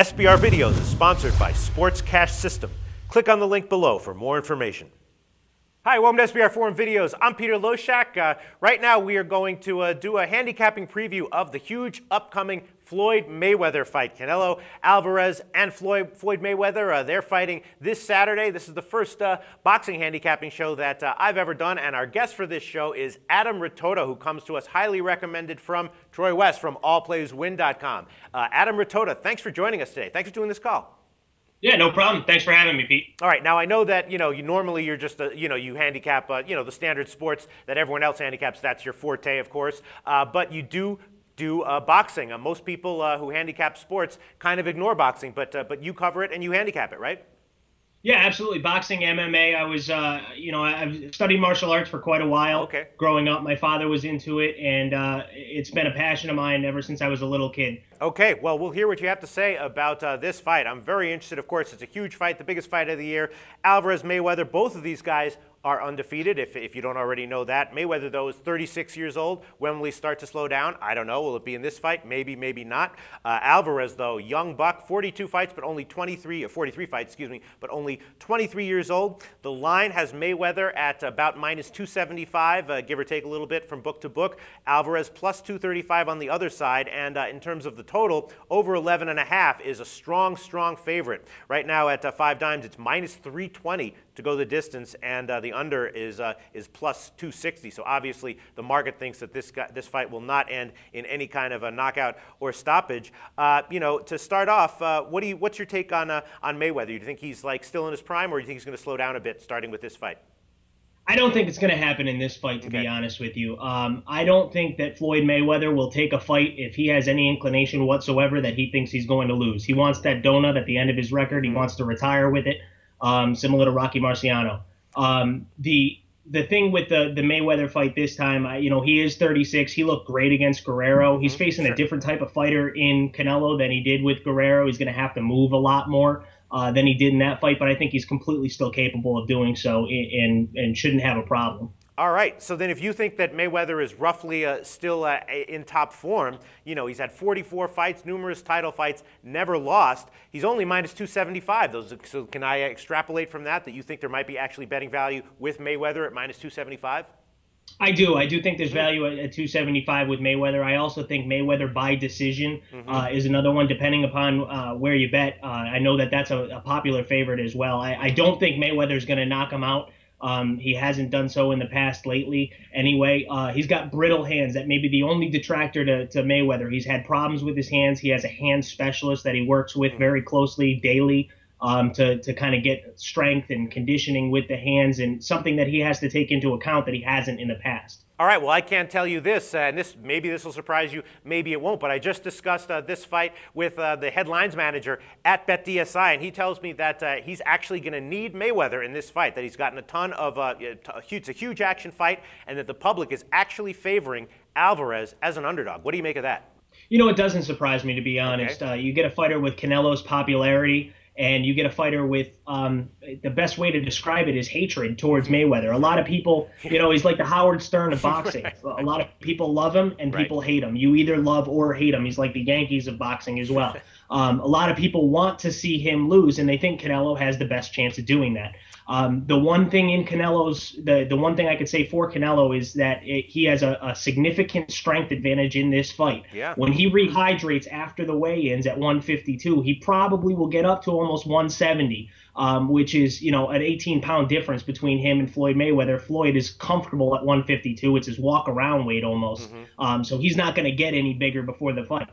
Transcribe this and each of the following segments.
SBR Videos is sponsored by Sports Cash System. Click on the link below for more information. Hi, welcome to SBR Forum Videos. I'm Peter Loshak. Right now we are going to do a handicapping preview of the huge upcoming Floyd Mayweather fight. Canelo Alvarez and Floyd Mayweather, they're fighting this Saturday. This is the first boxing handicapping show that I've ever done, and our guest for this show is Adam Ritota, who comes to us highly recommended from Troy West from allplayswin.com. Adam Ritota, thanks for joining us today. Thanks for doing this call. Yeah, no problem. Thanks for having me, Pete. All right. Now, I know that, you're just, you handicap, the standard sports that everyone else handicaps. That's your forte, of course. But you do boxing. Most people who handicap sports kind of ignore boxing, but you cover it and you handicap it, right? Yeah, absolutely. Boxing, MMA. I was, I've studied martial arts for quite a while. Okay. Growing up, my father was into it, and it's been a passion of mine ever since I was a little kid. Okay, well, we'll hear what you have to say about this fight. I'm very interested, of course. It's a huge fight, the biggest fight of the year. Alvarez, Mayweather, both of these guys are undefeated, if you don't already know that. Mayweather, though, is 36 years old. When will he start to slow down? I don't know. Will it be in this fight? Maybe, maybe not. Alvarez, though, young buck, 42 fights, but only 43 fights, but only 23 years old. The line has Mayweather at about minus 275, give or take a little bit from book to book. Alvarez plus 235 on the other side, and in terms of the total, over 11.5 is a strong, strong favorite. Right now at 5 dimes, it's minus 320 to go the distance, and the under is plus 260. So obviously the market thinks that this fight will not end in any kind of a knockout or stoppage. To start off, what's your take on Mayweather? Do you think he's still in his prime, or do you think he's going to slow down a bit starting with this fight? I don't think it's going to happen in this fight, to be honest with you. I don't think that Floyd Mayweather will take a fight if he has any inclination whatsoever that he thinks he's going to lose. He wants that donut at the end of his record. He wants to retire with it, similar to Rocky Marciano. The thing with the Mayweather fight this time, he is 36. He looked great against Guerrero. He's facing a different type of fighter in Canelo than he did with Guerrero. He's going to have to move a lot more than he did in that fight, but I think he's completely still capable of doing so and shouldn't have a problem. All right, so then if you think that Mayweather is roughly still in top form, he's had 44 fights, numerous title fights, never lost. He's only minus 275. So can I extrapolate from that you think there might be actually betting value with Mayweather at minus 275? I do. I do think there's value at 275 with Mayweather. I also think Mayweather by decision is another one, depending upon where you bet. I know that's a popular favorite as well. I don't think Mayweather's going to knock him out. He hasn't done so in the past lately. Anyway, he's got brittle hands. That may be the only detractor to Mayweather. He's had problems with his hands. He has a hand specialist that he works with very closely daily to kind of get strength and conditioning with the hands, and something that he has to take into account that he hasn't in the past. All right, well, I can't tell you this, and maybe this will surprise you, maybe it won't, but I just discussed this fight with the headlines manager at BetDSI, and he tells me that he's actually going to need Mayweather in this fight, that he's gotten a ton of, it's a huge action fight, and that the public is actually favoring Alvarez as an underdog. What do you make of that? It doesn't surprise me, to be honest. Okay. You get a fighter with Canelo's popularity, and you get a fighter with the best way to describe it is hatred towards Mayweather. A lot of people, he's like the Howard Stern of boxing. Right. A lot of people love him and people hate him. You either love or hate him. He's like the Yankees of boxing as well. A lot of people want to see him lose, and they think Canelo has the best chance of doing that. The one thing in Canelo's, the one thing I could say for Canelo is that he has a significant strength advantage in this fight. Yeah. When he rehydrates after the weigh-ins at 152, he probably will get up to almost 170, which is, an 18-pound difference between him and Floyd Mayweather. Floyd is comfortable at 152. It's his walk-around weight almost. So he's not going to get any bigger before the fight.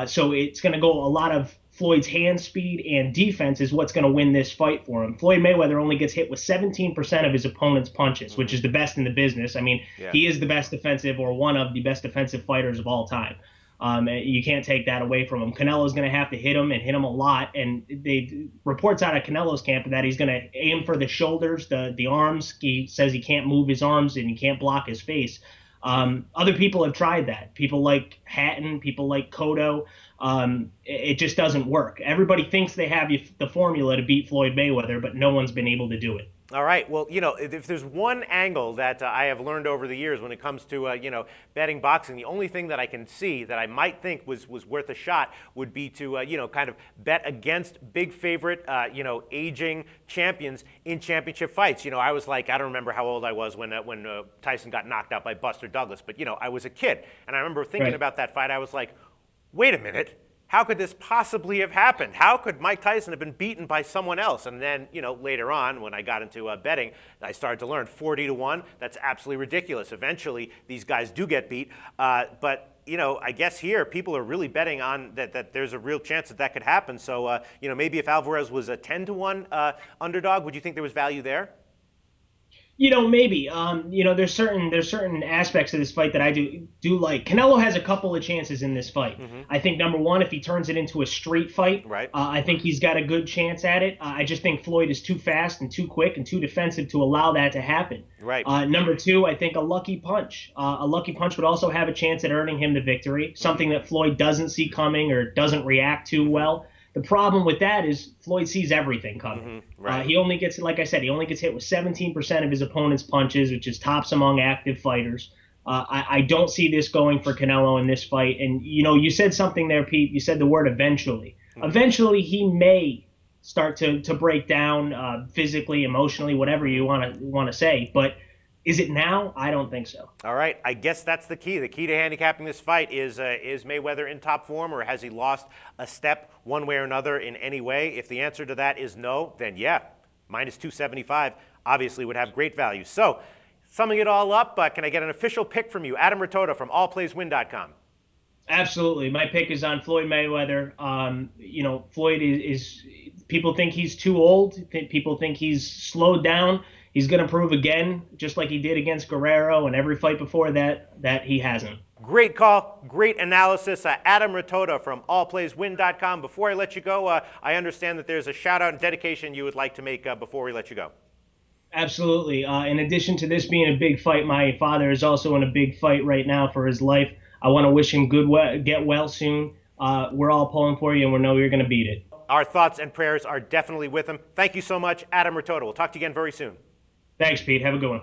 So it's going to go a lot of Floyd's hand speed and defense is what's going to win this fight for him. Floyd Mayweather only gets hit with 17% of his opponent's punches, which is the best in the business. I mean, he is the best defensive, or one of the best defensive fighters of all time. You can't take that away from him. Canelo's going to have to hit him and hit him a lot. And reports out of Canelo's camp that he's going to aim for the shoulders, the arms. He says he can't move his arms and he can't block his face. Other people have tried that. People like Hatton, people like Cotto. It just doesn't work. Everybody thinks they have the formula to beat Floyd Mayweather, but no one's been able to do it. All right. Well, if there's one angle that I have learned over the years when it comes to, betting boxing, the only thing that I can see that I might think was worth a shot would be to, kind of bet against big favorite, aging champions in championship fights. I was like, I don't remember how old I was when Tyson got knocked out by Buster Douglas, but, I was a kid. And I remember thinking Right. about that fight. I was like, wait a minute. How could this possibly have happened? How could Mike Tyson have been beaten by someone else? And then, later on, when I got into betting, I started to learn 40-1. That's absolutely ridiculous. Eventually, these guys do get beat. But I guess here people are really betting on that there's a real chance that could happen. So, maybe if Alvarez was a 10-1 underdog, would you think there was value there? Maybe. There's certain aspects of this fight that I do like. Canelo has a couple of chances in this fight. I think number one, if he turns it into a street fight, Right. I think he's got a good chance at it. I just think Floyd is too fast and too quick and too defensive to allow that to happen. Right. Number two, I think a lucky punch. A lucky punch would also have a chance at earning him the victory, something that Floyd doesn't see coming or doesn't react to well. The problem with that is Floyd sees everything coming. Right. He only gets, like I said, he only gets hit with 17% of his opponent's punches, which is tops among active fighters. I don't see this going for Canelo in this fight. And, you said something there, Pete. You said the word eventually. Eventually, he may start to break down physically, emotionally, whatever you want to say. But is it now? I don't think so. All right, I guess that's the key. The key to handicapping this fight is Mayweather in top form, or has he lost a step one way or another in any way? If the answer to that is no, then yeah, minus 275 obviously would have great value. So, summing it all up, can I get an official pick from you? Adam Rotota from allplayswin.com. Absolutely. My pick is on Floyd Mayweather. Floyd is people think he's too old. People think he's slowed down. He's going to prove again, just like he did against Guerrero and every fight before that he hasn't. Great call, great analysis. Adam Rotota from allplayswin.com. Before I let you go, I understand that there's a shout-out and dedication you would like to make before we let you go. Absolutely. In addition to this being a big fight, my father is also in a big fight right now for his life. I want to wish him get well soon. We're all pulling for you, and we know you're going to beat it. Our thoughts and prayers are definitely with him. Thank you so much, Adam Rotota. We'll talk to you again very soon. Thanks, Pete. Have a good one.